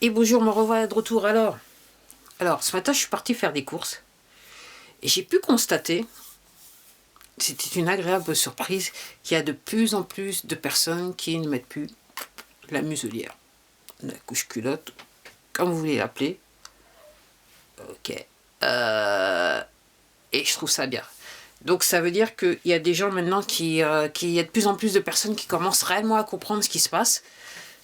Et bonjour, me revoilà de retour. Alors, ce matin, je suis partie faire des courses. Et j'ai pu constater, c'était une agréable surprise, qu'il y a de plus en plus de personnes qui ne mettent plus la muselière. La couche culotte, comme vous voulez l'appeler. Ok. Et je trouve ça bien. Donc ça veut dire qu'il y a des gens maintenant qu'il y a de plus en plus de personnes qui commencent réellement à comprendre ce qui se passe.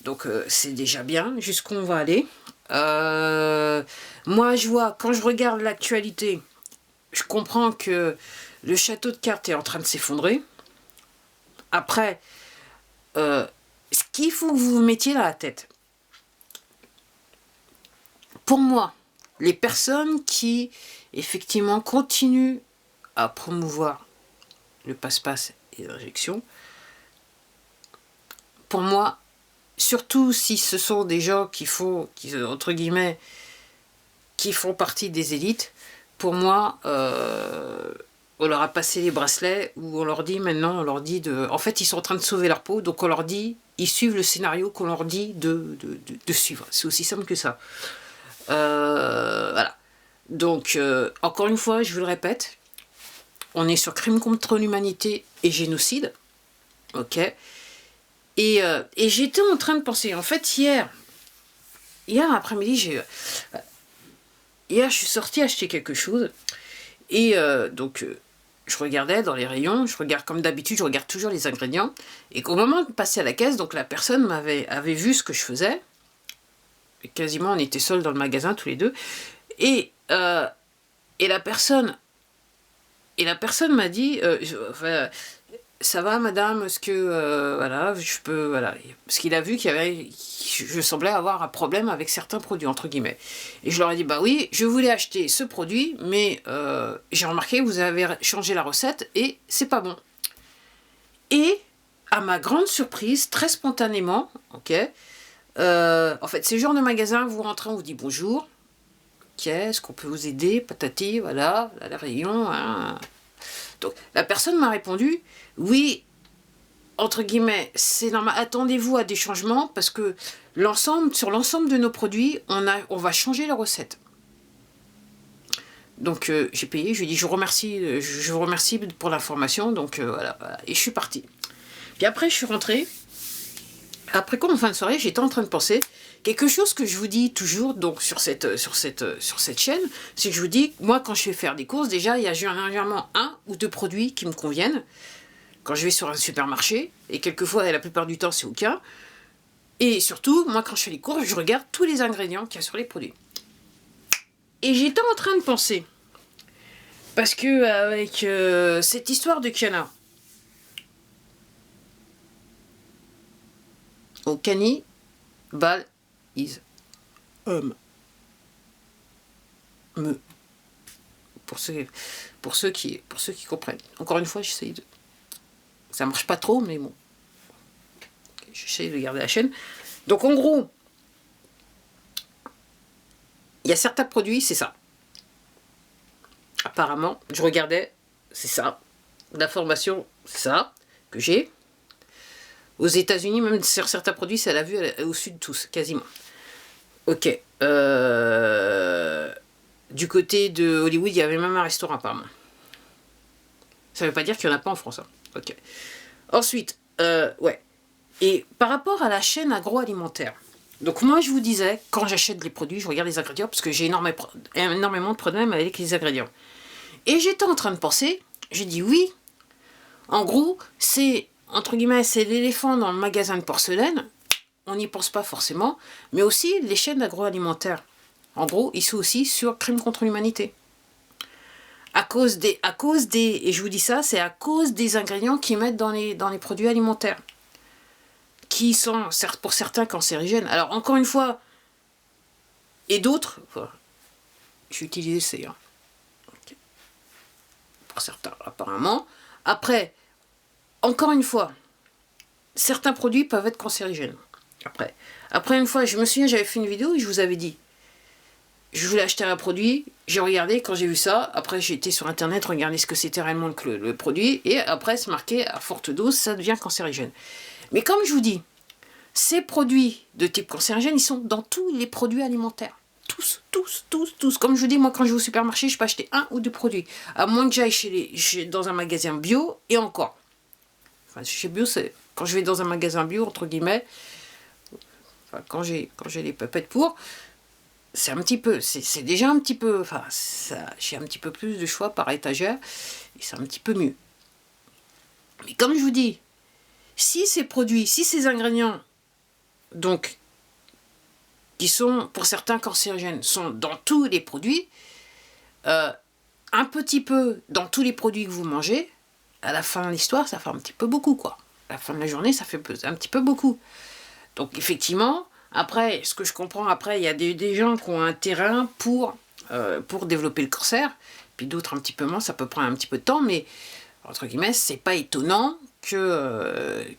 Donc c'est déjà bien, jusqu'où on va aller. Moi je vois, quand je regarde l'actualité, je comprends que le château de cartes est en train de s'effondrer. Après, ce qu'il faut que vous vous mettiez dans la tête, pour moi, les personnes qui effectivement continuent à promouvoir le passe-passe et l'injection, pour moi, surtout si ce sont des gens entre guillemets, qui font partie des élites, pour moi, on leur a passé les bracelets, où on leur dit maintenant, en fait, ils sont en train de sauver leur peau, donc on leur dit, ils suivent le scénario qu'on leur dit de suivre. C'est aussi simple que ça. Voilà. Donc, encore une fois, je vous le répète, on est sur crime contre l'humanité et génocide. Ok. Et j'étais en train de penser, en fait, hier après-midi, hier, je suis sortie acheter quelque chose. Et je regardais dans les rayons, je regarde comme d'habitude, je regarde toujours les ingrédients. Et qu'au moment de passer à la caisse, donc la personne avait vu ce que je faisais. Et quasiment, on était seuls dans le magasin, tous les deux. Et la personne m'a dit, ça va madame, est-ce que voilà, je peux, voilà, parce qu'il a vu je semblais avoir un problème avec certains produits entre guillemets. Et je leur ai dit bah oui, je voulais acheter ce produit, mais j'ai remarqué que vous avez changé la recette et c'est pas bon. Et à ma grande surprise, très spontanément, ok, en fait c'est le genre de magasin, vous rentrez, on vous dit bonjour. Est-ce qu'on peut vous aider, patati, voilà, la rayon. Hein. Donc la personne m'a répondu, oui, entre guillemets, c'est normal, attendez-vous à des changements parce que sur l'ensemble de nos produits, on va changer la recette. Donc j'ai payé, je lui ai dit je vous remercie pour l'information, donc voilà, et je suis partie. Puis après je suis rentrée. Après quoi, en fin de soirée, j'étais en train de penser quelque chose que je vous dis toujours donc sur cette chaîne, c'est que je vous dis, moi quand je vais faire des courses, déjà il y a généralement 1 ou 2 produits qui me conviennent quand je vais sur un supermarché, et quelquefois, la plupart du temps, c'est aucun. Et surtout, moi quand je fais les courses, je regarde tous les ingrédients qu'il y a sur les produits. Et j'étais en train de penser, parce que avec cette histoire de canard, au cani, bal, is, homme, me. Pour ceux qui comprennent. Encore une fois, j'essaye de... Ça marche pas trop, mais bon. J'essaye de garder la chaîne. Donc en gros, il y a certains produits, c'est ça. Apparemment, je regardais, c'est ça. L'information, c'est ça, que j'ai. Aux États-Unis, même sur certains produits, c'est à la vue au sud de tous, quasiment. Ok. Du côté de Hollywood, il y avait même un restaurant, apparemment. Ça ne veut pas dire qu'il n'y en a pas en France. Hein. Ok. Ensuite, ouais. Et par rapport à la chaîne agroalimentaire, donc moi je vous disais, quand j'achète les produits, je regarde les ingrédients, parce que j'ai énormément de problèmes avec les ingrédients. Et j'étais en train de penser, j'ai dit oui, en gros, c'est, entre guillemets, c'est l'éléphant dans le magasin de porcelaine, on n'y pense pas forcément, mais aussi les chaînes agroalimentaires. En gros, ils sont aussi sur crime contre l'humanité. À cause des, et je vous dis ça, c'est à cause des ingrédients qu'ils mettent dans les produits alimentaires, qui sont pour certains cancérigènes. Alors encore une fois, et d'autres, j'ai utilisé ces, hein. Okay. Pour certains apparemment. Après, encore une fois, certains produits peuvent être cancérigènes. Après une fois, je me souviens, j'avais fait une vidéo et je vous avais dit, je voulais acheter un produit, j'ai regardé, quand j'ai vu ça, après j'ai été sur internet, regarder ce que c'était réellement le produit, et après c'est marqué à forte dose, ça devient cancérigène. Mais comme je vous dis, ces produits de type cancérigène, ils sont dans tous les produits alimentaires. Tous, tous, tous, tous. Comme je vous dis, moi, quand je vais au supermarché, je peux acheter 1 ou 2 produits. À moins que j'aille dans un magasin bio, et encore. Enfin, chez bio, c'est quand je vais dans un magasin bio, entre guillemets, enfin, quand j'ai les papettes pour, c'est un petit peu, c'est déjà un petit peu, enfin, j'ai un petit peu plus de choix par étagère, et c'est un petit peu mieux. Mais comme je vous dis, si ces produits, si ces ingrédients, donc, qui sont, pour certains cancérigènes, sont dans tous les produits, un petit peu dans tous les produits que vous mangez, à la fin de l'histoire, ça fait un petit peu beaucoup, quoi. À la fin de la journée, ça fait un petit peu beaucoup. Donc, effectivement, après, ce que je comprends, après, il y a des gens qui ont un terrain pour développer le cancer, puis d'autres un petit peu moins, ça peut prendre un petit peu de temps, mais, entre guillemets, c'est pas étonnant qu'on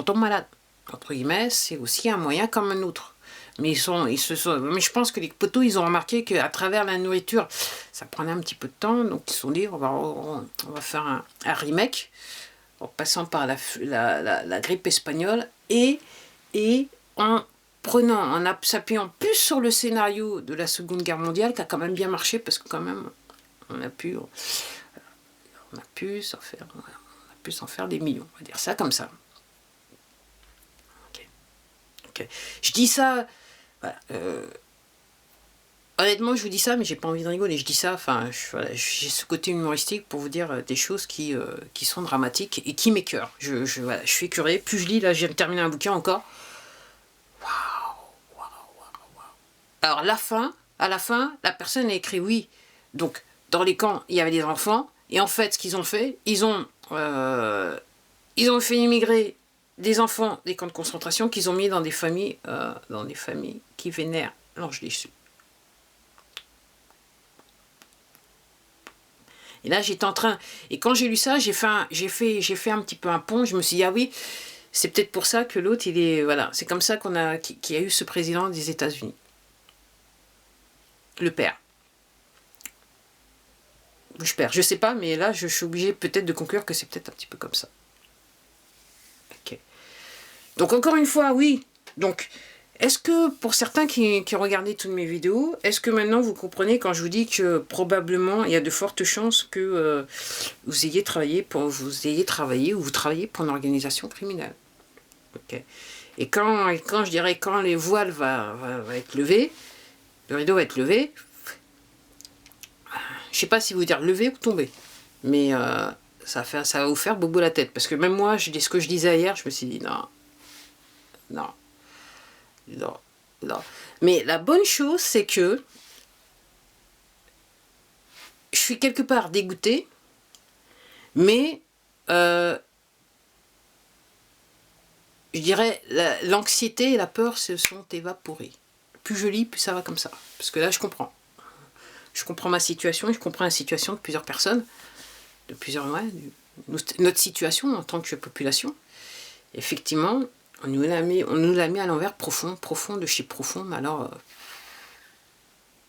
tombe malade. Entre guillemets, c'est aussi un moyen comme un autre. Mais mais je pense que les poteaux, ils ont remarqué qu'à travers la nourriture, ça prenait un petit peu de temps, donc ils se sont dit, on va faire un remake, en passant par la grippe espagnole, et en s'appuyant plus sur le scénario de la Seconde Guerre mondiale, qui a quand même bien marché, parce que quand même, on a pu s'en faire des millions, on va dire ça comme ça. Ok. Je dis ça, voilà, honnêtement, je vous dis ça, mais j'ai pas envie de rigoler. Je dis ça, enfin, j'ai ce côté humoristique pour vous dire des choses qui sont dramatiques et qui m'écœurent. Voilà, je suis écœuré. Plus je lis, là, je viens de terminer un bouquin encore. Waouh. Alors, à la fin, la personne a écrit oui. Donc, dans les camps, il y avait des enfants. Et en fait, ce qu'ils ont fait, ils ont fait immigrer des enfants des camps de concentration qu'ils ont mis dans des familles qui vénèrent l'ange déchu. Et là, j'étais en train... Et quand j'ai lu ça, j'ai fait un petit peu un pont. Je me suis dit, ah oui, c'est peut-être pour ça que l'autre, il est... Voilà, c'est comme ça qu'il y a eu ce président des États-Unis. Le père. Je sais pas, mais là, je suis obligée peut-être de conclure que c'est peut-être un petit peu comme ça. Ok. Donc, encore une fois, oui. Donc, est-ce que, pour certains qui regardaient toutes mes vidéos, est-ce que maintenant vous comprenez quand je vous dis que probablement, il y a de fortes chances que vous ayez travaillé ou vous travaillez pour une organisation criminelle. Ok. Et quand je dirais, quand les voiles va être levées, le rideau va être levé, je sais pas si vous dire lever ou tomber, mais ça va vous faire bobo la tête. Parce que même moi, ce que je disais hier, je me suis dit non. Mais la bonne chose, c'est que je suis quelque part dégoûtée, mais je dirais l'anxiété et la peur se sont évaporées. Plus je lis, plus ça va comme ça. Parce que là, je comprends. Je comprends ma situation et je comprends la situation de plusieurs personnes, notre situation en tant que population. Effectivement, on nous l'a mis à l'envers, profond de chez profond, mais alors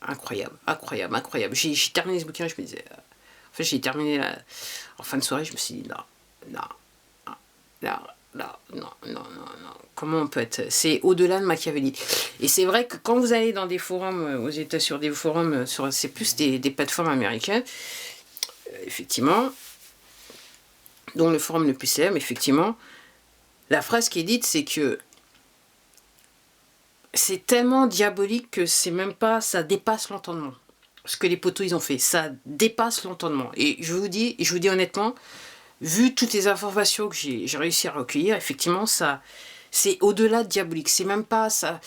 incroyable. J'ai terminé ce bouquin, je me disais, en fait j'ai terminé en fin de soirée, je me suis dit non. Comment on peut être... C'est au-delà de Machiavelli. Et c'est vrai que quand vous allez dans des forums c'est plus des plateformes américaines, effectivement, dont le forum le plus célèbre, effectivement, la phrase qui est dite, c'est que c'est tellement diabolique que c'est même pas... Ça dépasse l'entendement. Ce que les poteaux, ils ont fait. Ça dépasse l'entendement. Et je vous dis honnêtement, vu toutes les informations que j'ai réussi à recueillir, effectivement, c'est au-delà de diabolique. C'est même pas ça.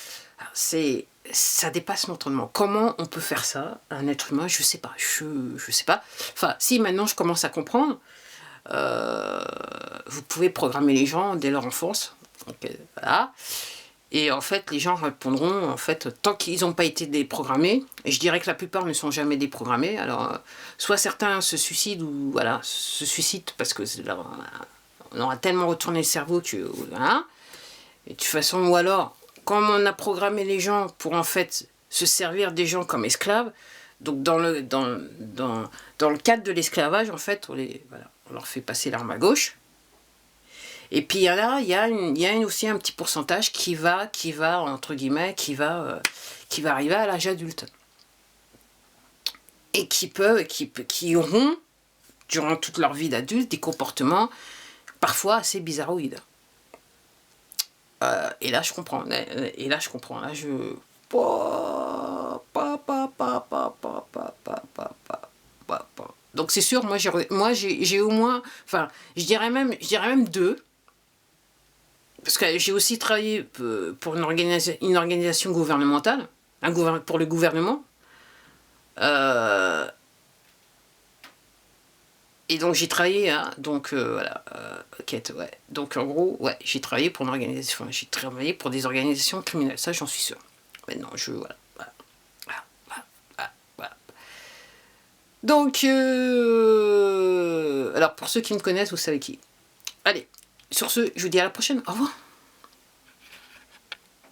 Ça dépasse l'entendement. Comment on peut faire ça à un être humain? Je sais pas. Je sais pas. Enfin, si maintenant je commence à comprendre, vous pouvez programmer les gens dès leur enfance. Donc, voilà. Et en fait, les gens répondront, en fait, tant qu'ils n'ont pas été déprogrammés, et je dirais que la plupart ne sont jamais déprogrammés, alors, soit certains se suicident, ou voilà, se suicident parce que on aura tellement retourné le cerveau que, voilà. Et de toute façon, ou alors, comme on a programmé les gens pour, en fait, se servir des gens comme esclaves, donc dans le cadre de l'esclavage, en fait, on leur fait passer l'arme à gauche, Et puis il y a aussi un petit pourcentage qui va entre guillemets, qui va arriver à l'âge adulte. Et qui auront, durant toute leur vie d'adulte, des comportements parfois assez bizarroïdes. Et là, je comprends. Là, je... Donc c'est sûr, moi j'ai au moins, enfin, je dirais même deux, parce que j'ai aussi travaillé pour une organisation gouvernementale, pour le gouvernement. Et donc j'ai travaillé, hein, donc voilà, quête, ouais. Donc en gros, ouais, j'ai travaillé pour une organisation, j'ai travaillé pour des organisations criminelles, ça j'en suis sûr. Maintenant, voilà. Donc, alors pour ceux qui me connaissent, vous savez qui. Allez, sur ce, je vous dis à la prochaine, au revoir.